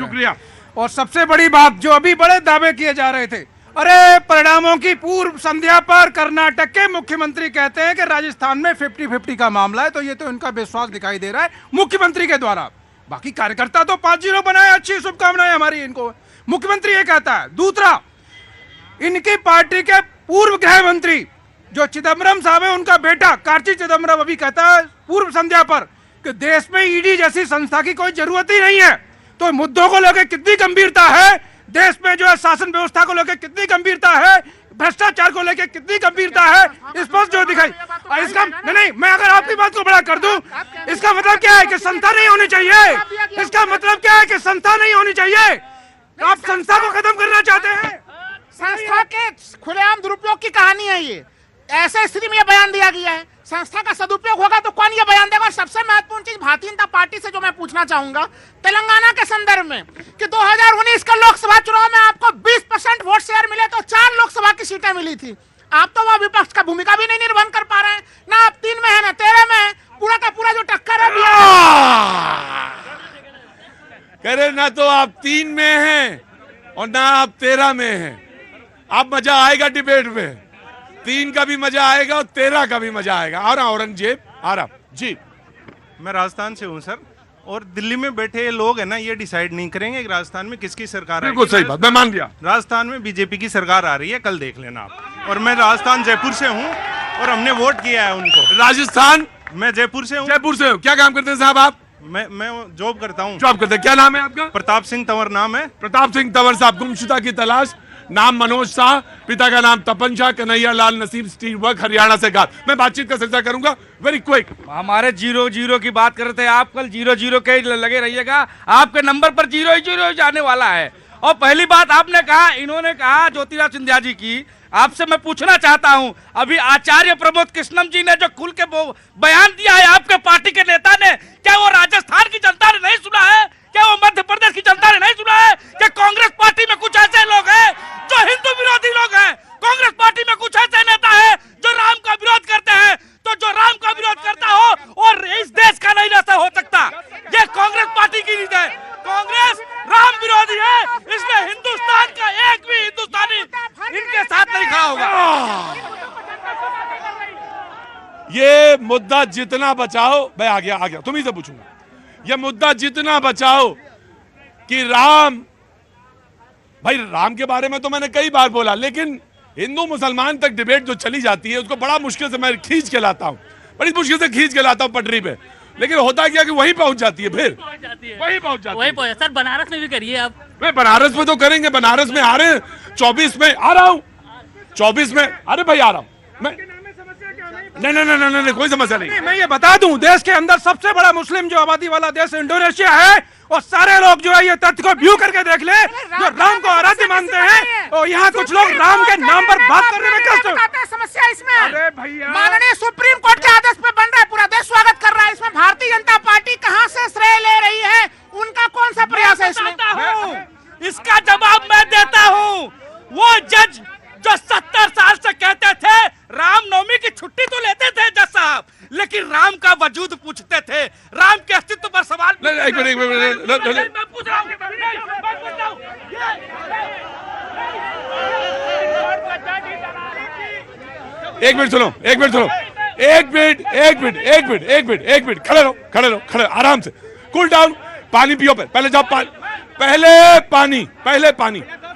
शुक्रिया। और सबसे बड़ी बात, जो अभी बड़े दावे किए जा रहे थे, अरे परिणामों की पूर्व संध्या पर कर्नाटक के मुख्यमंत्री कहते हैं कि राजस्थान में 50-50 का मामला है, तो ये तो इनका विश्वास दिखाई दे रहा है मुख्यमंत्री के द्वारा। बाकी कार्यकर्ता तो 5-0 बनाए, अच्छी शुभकामनाएं हमारी इनको, मुख्यमंत्री ये कहता है। दूसरा, इनकी पार्टी के पूर्व गृह मंत्री जो चिदम्बरम साहब है, उनका बेटा कार्ति चिदम्बरम अभी कहता है पूर्व संध्या पर कि देश में ईडी जैसी संस्था की कोई जरूरत ही नहीं है। तो मुद्दों को लेकर कितनी गंभीरता है, देश में जो है शासन व्यवस्था को लेकर कितनी गंभीरता है, भ्रष्टाचार को लेकर कितनी गंभीरता है, स्पष्ट जो दिखाई। इसका नहीं, मैं अगर आपकी बात को बड़ा कर दूं, इसका मतलब क्या है कि संस्था नहीं होनी चाहिए। इसका मतलब क्या है कि संस्था नहीं होनी चाहिए। आप संस्था को खत्म करना चाहते हैं। संस्था के खुलेआम दुरुपयोग की कहानी है ये। ऐसे स्थिति में यह बयान दिया गया है, संस्था का सदुपयोग होगा तो कौन ये बयान देगा। और सबसे महत्वपूर्ण चीज भारतीय जनता पार्टी से जो मैं पूछना चाहूंगा तेलंगाना के संदर्भ में कि 2019 का लोकसभा चुनाव में आपको 20% वोट शेयर मिले तो 4 लोकसभा की सीटें मिली थी। आप तो वह विपक्ष का भूमिका भी नहीं निर्वहन कर पा रहे हैं, ना आप 3 में है ना 13 में है। पूरा का पूरा जो टक्कर है करे ना तो आप 3 में हैं और ना आप 13 में हैं। अब मजा आएगा डिबेट में, 3 का भी मजा आएगा और 13 का भी मजा आएगा। आ रहा औरंगजेब आ रहा जी। मैं राजस्थान से हूं सर, और दिल्ली में बैठे ये लोग है ना, ये डिसाइड नहीं करेंगे कि राजस्थान में किसकी सरकार है। बिल्कुल सही बात, मैं मान लिया। राजस्थान में बीजेपी की सरकार आ रही है, कल देख लेना आप। और मैं राजस्थान जयपुर से हूँ और हमने वोट किया है उनको। राजस्थान, मैं जयपुर से हूँ। जयपुर से हो, क्या काम करते हैं साहब आप? मैं जॉब करता हूँ। जॉब करते हैं, क्या नाम है आपका? प्रताप सिंह तंवर नाम है। प्रताप सिंह तंवर साहब, गुमशुदा की तलाश, नाम मनोज शाह, पिता का नाम तपन शाह, कन्हैया लाल नसीब, स्टील वर्क, हरियाणा से गात। मैं बातचीत का सिलसिला करूंगा, वेरी क्विक। हमारे 0-0 की बात कर रहे थे आप, कल 0-0 के लगे रहिएगा, आपके नंबर पर 0-0 जाने वाला है। और पहली बात आपने कहा, इन्होंने कहा ज्योतिरादित्य सिंधिया जी की, आपसे मैं पूछना चाहता हूं, अभी आचार्य प्रमोद कृष्णम जी ने जो खुल के बयान दिया है आपके पार्टी के नेता ने, क्या वो राजस्थान की जनता ने नहीं सुना है? क्या वो मध्य प्रदेश की जनता ने नहीं सुना है कि कांग्रेस पार्टी में कुछ ऐसे लोग हैं जो हिंदू विरोधी लोग हैं? कांग्रेस पार्टी में कुछ ऐसे नेता हैं जो राम का विरोध करते हैं। तो जो राम का विरोध करता हो और इस देश का नहीं नेता हो सकता, ये कांग्रेस पार्टी की नीति है। कांग्रेस राम विरोधी है, इसलिए हिंदुस्तान का एक भी हिंदुस्तानी इनके साथ नहीं खड़ा होगा। ये मुद्दा जितना बचाओ, मैं आ गया तुम्ही से पूछूंगा, ये मुद्दा जितना बचाओ कि राम, भाई राम के बारे में तो मैंने कई बार बोला, लेकिन हिंदू मुसलमान तक डिबेट जो चली जाती है उसको बड़ा मुश्किल से मैं खींच के लाता हूं, बड़ी मुश्किल से खींच के लाता हूं पटरी पे, लेकिन होता क्या कि वहीं पहुंच जाती है, फिर वहीं पहुंच जाती है। सर बनारस में भी करिए आप। मैं बनारस में तो करेंगे, बनारस में आ रहे हैं, 24 में आ रहा हूं, 24 में, अरे भाई आ रहा हूं मैं। नहीं, कोई समस्या नहीं। मैं ये बता दूं, देश के अंदर सबसे बड़ा मुस्लिम जो आबादी वाला देश इंडोनेशिया है, और सारे लोग जो है ये तथ्य को व्यू करके देख ले, जो राम को आराध्य मानते हैं, और यहाँ कुछ लोग राम के नाम पर बात करने में कष्ट बताते हैं समस्या इसमें। अरे भैया, माननीय सुप्रीम कोर्ट के आदेश पे बन रहा है, पूरा देश स्वागत कर रहा है। इसमें भारतीय जनता पार्टी कहां से श्रेय ले रही है? उनका कौन सा प्रयास है इसमें? इसका जवाब मैं देता हूं। वो जज जो 70 साल से कहते थे रामनवमी की छुट्टी तो लेते थे जज साहब, लेकिन राम का वजूद पूछते थे, राम के अस्तित्व पर सवाल। एक मिनट मैं पूछ रहा हूं, एक मिनट सुनो, एक मिनट खड़े रहो, आराम से, कूल डाउन, पानी पियो, पहले जाओ,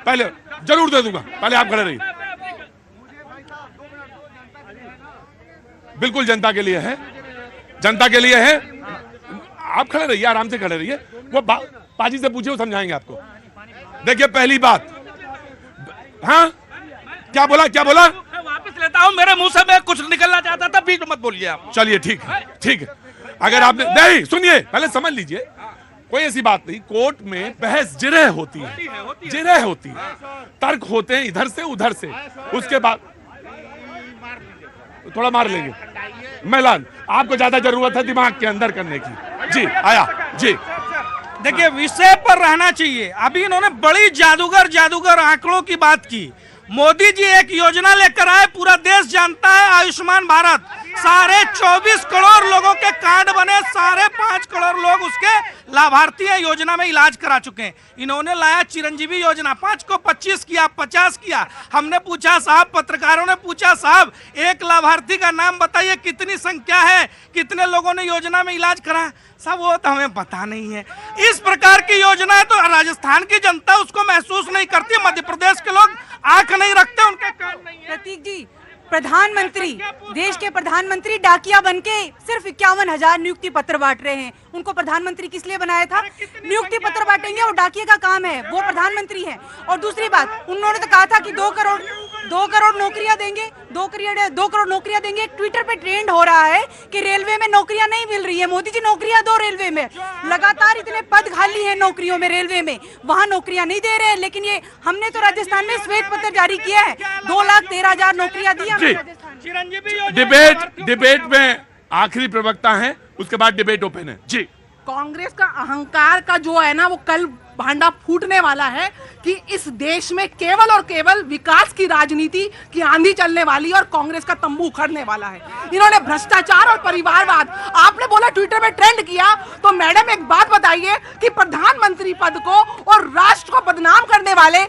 पहले जरूर दे दूंगा, पहले आप खड़े रहिए। बिल्कुल जनता के लिए है, आप खड़े रहिए, आराम से खड़े रहिए, वो पाजी से पूछिए, वो समझाएंगे आपको। देखिए पहली बात, हाँ क्या बोला? मैं वापस लेता हूं, मेरे मुंह से मैं कुछ निकलना चाहता था, बीच में मत बोलिए आप। चलिए ठीक है, अगर आपने नहीं, सुनिए पहले समझ लीजिए, कोई ऐसी बात नहीं, कोर्ट में बहस जिरह होती है, तर्क होते हैं इधर से उधर से, उसके बाद थोड़ा मार लेंगे। मैलान, आपको ज्यादा जरूरत है दिमाग के अंदर करने की। जी आया जी। देखिए विषय पर रहना चाहिए। अभी इन्होंने बड़ी जादूगर आंकड़ों की बात की, मोदी जी एक योजना लेकर आए, पूरा देश जानता है, आयुष्मान भारत। 24.5 करोड़ लोगों के कार्ड बने, 5.5 करोड़ लोग उसके लाभार्थी हैं, योजना में इलाज करा चुके हैं। इन्होंने लाया चिरंजीवी योजना, 5 को 25 किया, 50 किया। हमने पूछा साहब, पत्रकारों ने पूछा साहब, एक लाभार्थी का नाम बताइए, कितनी संख्या है, कितने लोगों ने योजना में इलाज करा? सब वो तो हमें पता नहीं है। इस प्रकार की योजना है तो राजस्थान की जनता उसको महसूस नहीं करती, मध्य प्रदेश के लोग आंख नहीं रखते, उनके कान नहीं है। प्रतीक जी, प्रधानमंत्री, देश के प्रधानमंत्री डाकिया बनके सिर्फ 51,000 नियुक्ति पत्र बांट रहे हैं। उनको प्रधानमंत्री किस लिए बनाया था? नियुक्ति पत्र बांटेंगे, और डाकिया का काम है, वो प्रधानमंत्री हैं। और दूसरी बात, उन्होंने तो कहा था कि 2 करोड़ नौकरियां देंगे, 2 करोड़ नौकरियां देंगे। एक ट्विटर पे ट्रेंड हो रहा है कि रेलवे में नौकरियां नहीं मिल रही है, मोदी जी नौकरियां दो रेलवे में। लगातार इतने पद खाली हैं नौकरियों में, रेलवे में, वहां नौकरियां नहीं दे रहे हैं। लेकिन ये हमने तो राजस्थान में श्वेत पत्र जारी किया है, 2,13,000 नौकरियां दी। डिबेट में आखिरी प्रवक्ता हैं, उसके बाद डिबेट ओपन है जी। कांग्रेस का अहंकार का जो है ना, वो कल भांडा फूटने वाला है कि इस देश में केवल और केवल विकास की राजनीति की आंधी चलने वाली और कांग्रेस का तंबू उखड़ने वाला है। इन्होंने भ्रष्टाचार और परिवारवाद, आपने बोला ट्विटर में ट्रेंड किया, तो मैडम एक बात बताइए कि प्रधानमंत्री पद को और राष्ट्र को बदनाम करने वाले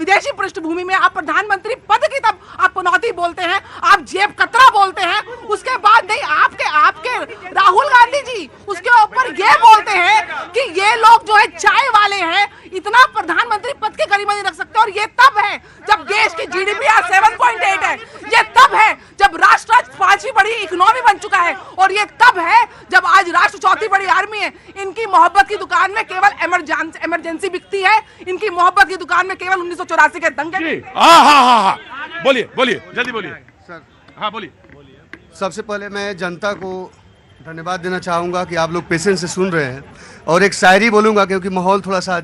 विदेशी पृष्ठभूमि में आप प्रधानमंत्री पद की तब आप पनौती बोलते हैं, आप जेब कतरा बोलते हैं, उसके बाद नहीं आपके राहुल गांधी जी उसके ऊपर ये बोलते हैं कि ये लोग जो है चाय वाले हैं, इतना प्रधानमंत्री पद के करीब नहीं रख सकते। और ये तब है जब देश की जीडीपी 7.8 है, ये तब है जब राष्ट्र आज 5वीं बड़ी इकोनॉमी बन चुका है, और ये तब है जब आज राष्ट्र 4थी बड़ी आर्मी है। इनकी मोहब्बत की दुकान में केवल इमरजेंसी बिकती है, इनकी मोहब्बत की दुकान में केवल 1984 के दंगे। हाँ, बोलिए जल्दी बोलिए सर। हाँ बोलिए। सबसे पहले मैं जनता को धन्यवाद देना चाहूँगा कि आप लोग पेशेंस से सुन रहे हैं, और एक शायरी बोलूँगा क्योंकि माहौल थोड़ा सा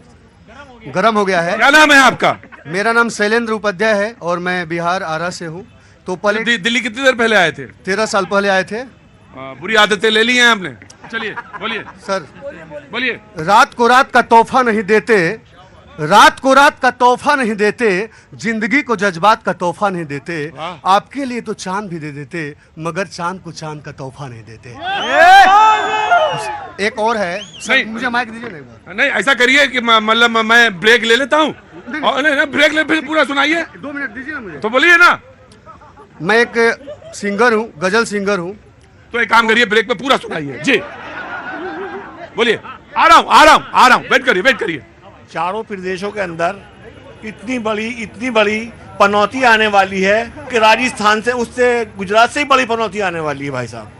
गर्म हो गया है। क्या नाम है आपका? मेरा नाम शैलेंद्र उपाध्याय है और मैं बिहार आरा से हूँ। तो पहले दिल्ली कितनी देर पहले आए थे? 13 साल पहले आए थे। बुरी आदतें ले ली हैं आपने? चलिए बोलिए सर। बोलिए। रात को रात का तोहफा नहीं देते, रात को रात का तोहफा नहीं देते, जिंदगी को जज्बात का तोहफा नहीं देते। आपके लिए तो चांद भी दे देते, मगर चांद को चांद का तोहफा नहीं देते। एक और है सर, मुझे माइक दीजिए ना एक बार। नहीं ऐसा करिए कि मतलब मैं ब्रेक ले लेता हूँ। नहीं ब्रेक ले, फिर पूरा सुनाइए। 2 मिनट दीजिए ना मुझे। तो बोलिए ना। मैं एक सिंगर हूँ, गजल सिंगर हूँ। तो एक काम करिए, ब्रेक में पूरा सुनाइए जी। बोलिए। आ रहा हूँ, वेट करिए। चारों प्रदेशों के अंदर इतनी बड़ी पनौती आने वाली है कि राजस्थान से, उससे गुजरात से ही बड़ी पनौती आने वाली है भाई साहब।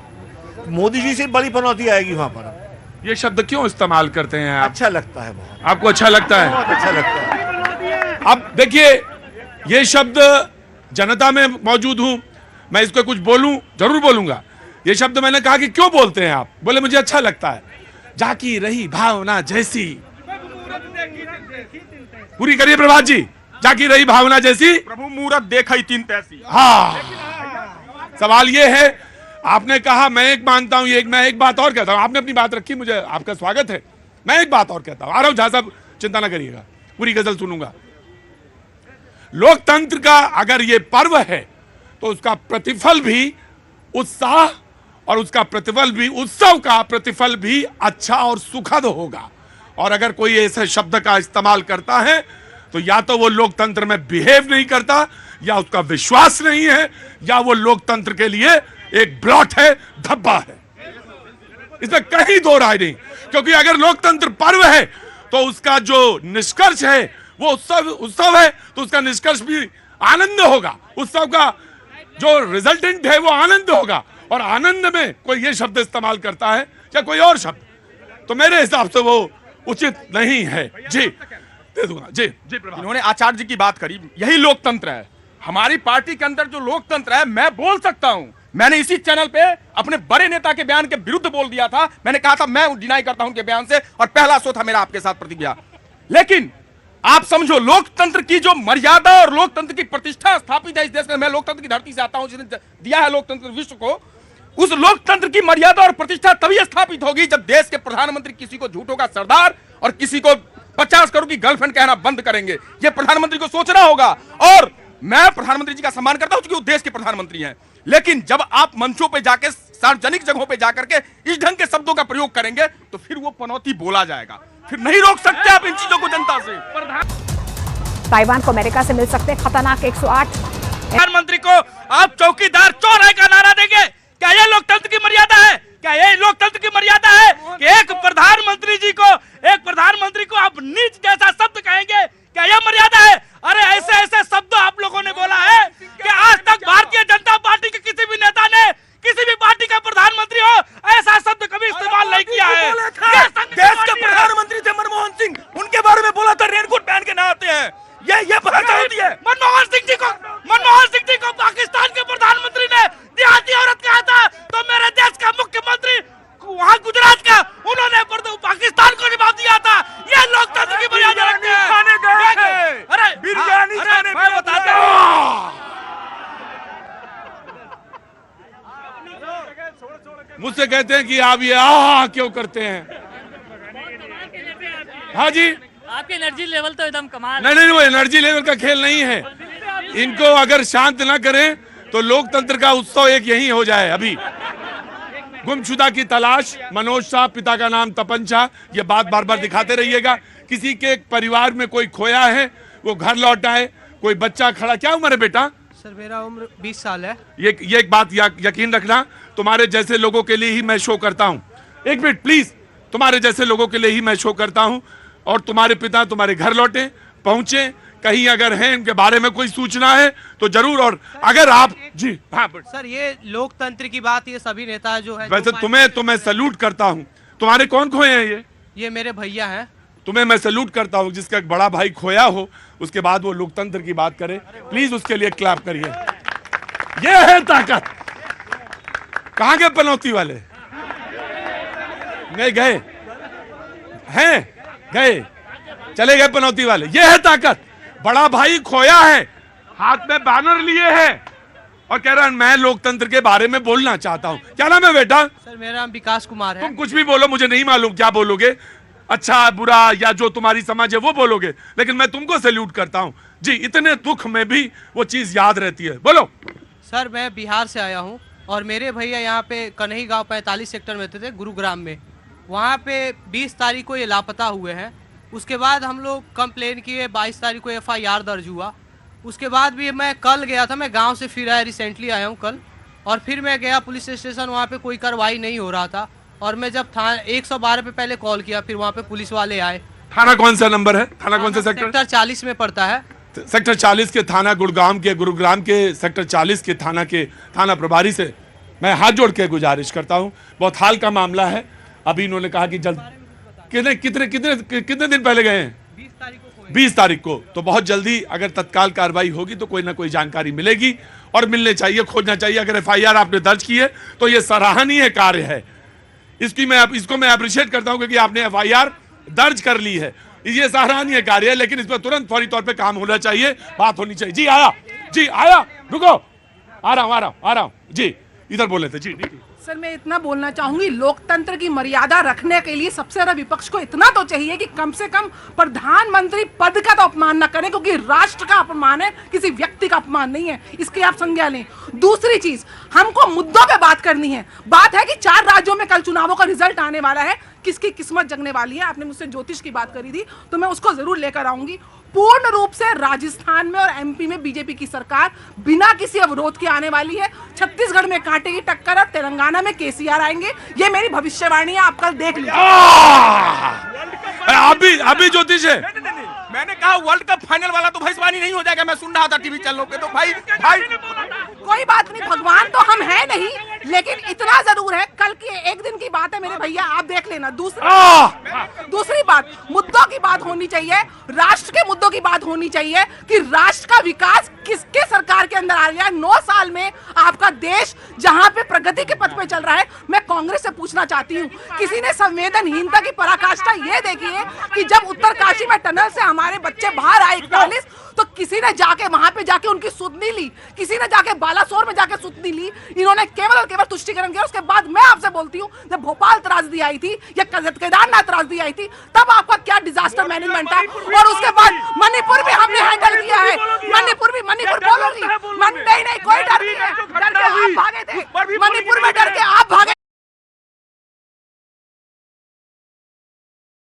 मोदी जी से बड़ी पनौती आएगी वहां पर। ये शब्द क्यों इस्तेमाल करते हैं आप? अच्छा लगता है बहुत। आपको अच्छा लगता है? बहुत अच्छा लगता है। अब देखिए, ये शब्द जनता में मौजूद हूं, मैं इसको कुछ बोलूं जरूर बोलूंगा। ये शब्द मैंने कहा कि क्यों बोलते हैं आप? बोले मुझे अच्छा लगता है। जाकी रही भावना जैसी, पूरी करिए प्रभात जी। जाकी रही भावना जैसी, प्रभु मुहूर्त देखा ही 3 तैसी। हाँ, सवाल ये है, आपने कहा मैं एक मानता हूं, मैं एक बात और कहता हूं। आपने अपनी बात रखी, मुझे आपका स्वागत है। मैं एक बात और कहता हूं, आ रहा हूं झा साहब, चिंता ना करिएगा, पूरी गजल सुनूंगा। लोकतंत्र का अगर ये पर्व है तो उसका प्रतिफल भी उत्साह, और उसका प्रतिफल भी, उत्सव का प्रतिफल भी अच्छा और सुखद होगा। और अगर कोई ऐसे शब्द का इस्तेमाल करता है तो या तो वो लोकतंत्र में बिहेव नहीं करता, या उसका विश्वास नहीं है, या वो लोकतंत्र के लिए एक ब्लॉट है, धब्बा है। इसमें कहीं दो राय नहीं। क्योंकि अगर लोकतंत्र पर्व है तो उसका जो निष्कर्ष है वो उत्सव है, तो उसका निष्कर्ष भी आनंद होगा। उत्सव का जो रिजल्टेंट है वो आनंद होगा। और आनंद में कोई ये शब्द इस्तेमाल करता है या कोई और शब्द, तो मेरे हिसाब से वो उचित नहीं है। जी दे दूंगा जी। इन्होंने आचार्य जी की बात करी, यही लोकतंत्र है। हमारी पार्टी के अंदर जो लोकतंत्र है, मैं बोल सकता हूं। मैंने इसी चैनल पे अपने बड़े नेता के बयान के विरुद्ध बोल दिया था। मैंने कहा था मैं डिनाई करता हूं उनके बयान से, और पहला शो था मेरा आपके साथ प्रतिक्रिया। लेकिन आप समझो, लोकतंत्र की जो मर्यादा और लोकतंत्र की प्रतिष्ठा स्थापित है इस देश में, मैं लोकतंत्र की धरती से आता हूं, जिसने दिया है लोकतंत्र विश्व को, उस लोकतंत्र की मर्यादा और प्रतिष्ठा तभी स्थापित होगी जब देश के प्रधानमंत्री किसी को झूठों का सरदार और किसी को 50 करोड़ की गर्लफ्रेंड कहना बंद करेंगे। यह प्रधानमंत्री को सोचना होगा। और मैं प्रधानमंत्री जी का सम्मान करता हूं क्योंकि वो देश के प्रधानमंत्री हैं, लेकिन जब आप मंचों पे जाके, सार्वजनिक जगहों पे जाकर के इस ढंग के शब्दों का प्रयोग करेंगे तो फिर वो पनौती बोला जाएगा, फिर नहीं रोक सकते आप इन चीजों को जनता से। ताइवान को अमेरिका से मिल सकते खतरनाक 108। प्रधानमंत्री को आप चौकीदार चोर है का नारा देंगे? क्या ये लोकतंत्र की मर्यादा है? क्या ये लोकतंत्र की मर्यादा है कि एक प्रधानमंत्री को आप नीच जैसा शब्द कहेंगे? क्या यह मर्यादा है? अरे ऐसे ऐसे शब्द आप लोगों ने बोला है कि आज तक भारतीय जनता पार्टी के किसी भी नेता ने, किसी भी पार्टी का प्रधानमंत्री हो, ऐसा शब्द कभी इस्तेमाल नहीं किया है। देश के प्रधानमंत्री थे मनमोहन सिंह, उनके बारे में बोला था रेनकोट पहन के नहाते हैं। ये भाषा होती है। मनमोहन सिंह जी को पाकिस्तान के प्रधानमंत्री ने देहाती औरत कहा था, तो मेरे देश का मुख्यमंत्री वहाँ गुजरात का, उन्होंने पाकिस्तान को जवाब दिया था। ये लोकतंत्र की मर्यादा रखते हैं। अरे बिरयानी खाने मैं बताता हूँ, मुझसे कहते हैं कि आप ये क्यों करते हैं? हाँ जी, आपके एनर्जी लेवल तो एकदम कमाल। नहीं, वो एनर्जी लेवल का खेल नहीं है। इनको अगर शांत ना करें तो लोकतंत्र का उत्सव एक यही हो जाए। अभी गुमशुदा की तलाश, मनोज शाह, पिता का नाम तपन शाह, ये बात बार बार दिखाते रहिएगा। किसी के परिवार में कोई खोया है, वो घर लौटा है, कोई बच्चा खड़ा। क्या उम्र है बेटा? सर मेरा उम्र 20 साल है। ये एक बात यकीन रखना, तुम्हारे जैसे लोगों के लिए ही मैं शो करता हूँ। एक मिनट प्लीज, तुम्हारे जैसे लोगों के लिए ही मैं शो करता हूँ। और तुम्हारे पिता तुम्हारे घर लौटे, पहुंचे, कहीं अगर हैं इनके बारे में कोई सूचना है तो जरूर। और अगर आप जी हाँ सर, ये लोकतंत्र की बात, ये सभी नेता जो है, वैसे तुम्हें तो मैं सैल्यूट करता हूँ। तुम्हारे कौन खोए हैं? ये मेरे भैया हैं। तुम्हें मैं सैल्यूट करता हूँ। जिसका एक बड़ा भाई खोया हो, उसके बाद वो लोकतंत्र की बात करे, प्लीज उसके लिए क्लैप करिए। ये है ताकत। कहाँ गए पनौती वाले? नहीं गए हैं, गए, चले गए पनौती वाले। ये है ताकत। बड़ा भाई खोया है, हाथ में बैनर लिए है और कह रहा है मैं लोकतंत्र के बारे में बोलना चाहता हूं। क्या नाम है बेटा? सर मेरा नाम विकास कुमार है। तुम कुछ भी बोलो, मुझे नहीं मालूम क्या बोलोगे, अच्छा बुरा या जो तुम्हारी समझ है वो बोलोगे, लेकिन मैं तुमको सैल्यूट करता हूं जी। इतने दुख में भी वो चीज याद रहती है। बोलो। सर मैं बिहार से आया हूँ और मेरे भैया यहाँ पे कन्हई गांव 45 सेक्टर में थे, गुरुग्राम में। वहाँ पे 20 तारीख को ये लापता हुए हैं। उसके बाद हम लोग कंप्लेन किए, 22 तारीख को FIR दर्ज हुआ। उसके बाद भी मैं कल गया था, मैं गांव से फिर आया, रिसेंटली आया हूं कल, और फिर मैं गया पुलिस स्टेशन, वहां पे कोई कार्रवाई नहीं हो रहा था। और मैं जब थाना 112 पे पहले कॉल किया, फिर वहां पे पुलिस वाले आए। थाना कौन सा नंबर है? थाना कौन सा सेक्टर? सेक्टर 40 में पड़ता है। सेक्टर 40 के थाना गुरुग्राम के सेक्टर 40 के थाना प्रभारी से मैं हाथ जोड़ के गुजारिश करता हूँ। बहुत हाल का मामला है। अभी इन्होंने कहा कि जल्द कितने दिन पहले गए हैं? 20 तारीख को। तो बहुत जल्दी अगर तत्काल कार्रवाई होगी तो कोई ना कोई जानकारी मिलेगी और मिलने चाहिए, खोजना चाहिए। अगर FIR आपने दर्ज की है तो ये सराहनीय कार्य है। इसको मैं अप्रिशिएट करता हूं क्योंकि आपने FIR दर्ज कर ली है, ये सराहनीय कार्य है। लेकिन इस पर तुरंत फौरी तौर पे काम होना चाहिए, बात होनी चाहिए। जी आया, रुको, आ रहा हूं जी। इधर बोले थे जी। सर मैं इतना बोलना चाहूंगी, लोकतंत्र की मर्यादा रखने के लिए सबसे ज्यादा विपक्ष को इतना तो चाहिए कि कम से कम प्रधानमंत्री पद का तो अपमान न करें, क्योंकि राष्ट्र का अपमान है, किसी व्यक्ति का अपमान नहीं है। इसकी आप संज्ञा लें। दूसरी चीज, हमको मुद्दों पे बात करनी है। बात है कि 4 राज्यों में कल चुनावों का रिजल्ट आने वाला है, किसकी किस्मत जगने वाली है। आपने मुझसे ज्योतिष की बात करी थी, तो मैं उसको जरूर लेकर आऊंगी। पूर्ण रूप से राजस्थान में और MP में बीजेपी की सरकार बिना किसी अवरोध के आने वाली है। छत्तीसगढ़ में कांटे की टक्कर है, तेलंगाना में KCR आएंगे। ये मेरी भविष्यवाणी है, आप कल देख लीजिए। अभी ज्योतिष है। मैंने कहा वर्ल्ड कप फाइनल वाला तो भविष्यवाणी नहीं हो जाएगा। मैं सुन रहा था टीवी चैनलों पे, तो भाई कोई बात नहीं, भगवान तो हम है नहीं, लेकिन इतना जरूर है, कल की एक दिन की बात है मेरे भैया, आप देख लेना। दूसरी बात, मुद्दों की बात होनी चाहिए, राष्ट्र के मुद्दों की बात होनी चाहिए कि राष्ट्र का विकास किसके सरकार के अंदर आ गया। 9 साल में आपका देश जहां पे प्रगति के पथ पे चल रहा है। मैं कांग्रेस से पूछना चाहती हूँ, किसी ने संवेदनहीनता की पराकाष्ठा ये देखी है कि जब उत्तरकाशी में टनल से हमारे बच्चे बाहर आए 41, तो किसी ने जाके वहां पे जाके उनकी सुधनी ली, किसी ने जाके बालासोर में जाके सुधनी ली। इन्होंने केवल और केवल तुष्टिकरण किया। उसके बाद मैं आपसे बोलती हूँ, जब भोपाल त्रासदी आई थी या केदारनाथ त्रासदी आई थी, तब आपका क्या डिजास्टर मैनेजमेंट था। और उसके बाद मणिपुर भी हमने हैंडल किया है। मणिपुर बोलोगी, नहीं कोई डर नहीं है, डर के आप भागे थे। मणिपुर में डर के आप भागे